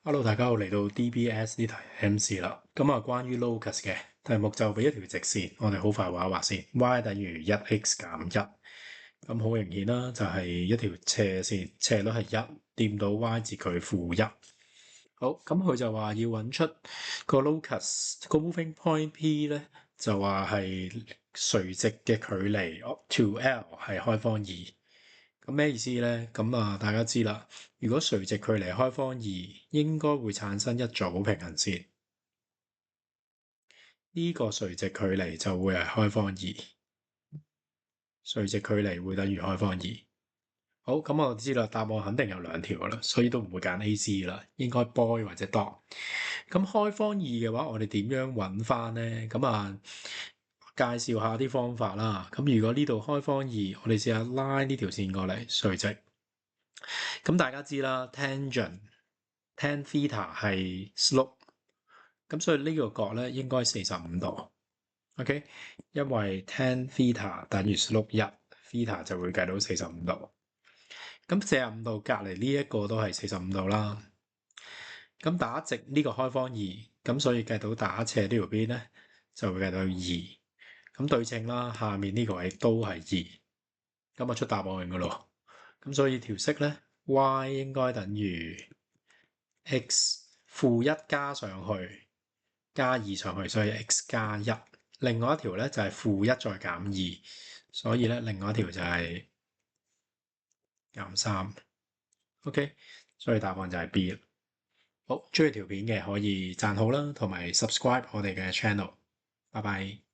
Hello，大家好，嚟到 DBS 呢題 MC 啦。咁關於 locus 嘅題目就俾一條直線，我哋好快畫一畫先。y 等於 1x 減1，咁好明顯啦，就係一條斜線，斜率係1，掂到 y 截距-1。好，咁佢就話要揾出個 locus 個 moving point P 咧，就話係垂直嘅距離 to L 係開方2。咁咩意思咧？咁大家知啦。如果垂直距離開方2，應該會產生一組平行線。呢個垂直距離就會係開方2，垂直距離會等於開方2。好，咁我知啦，答案肯定有兩條啦，所以都唔會揀 A、C 啦，應該 boy 或者 dot。咁開方2嘅話，我哋點樣揾翻咧？介紹下啲方法啦。咁如果呢度開方2，我哋試下拉呢條線過嚟，垂直。咁大家知啦 ，tangent tan theta 係 slope， 咁所以呢個角咧應該45度。OK， 因為 tan theta 等於 slope 1，theta 就會計到45度。咁45度隔離呢一個都係45度啦。咁打直呢個開方2，咁所以計到打斜呢條邊咧就會計到2。咁對稱啦，下面呢個位都係2。咁出答案噶咯。咁所以條式咧 y 應該等於 x -1加上去加2上去，所以 x 加1。另外一條咧就係-1再減2，所以咧另外一條就係減3。OK， 所以答案就係 B。好，中意條片嘅可以讚好啦，同埋 subscribe 我哋嘅 channel。拜拜。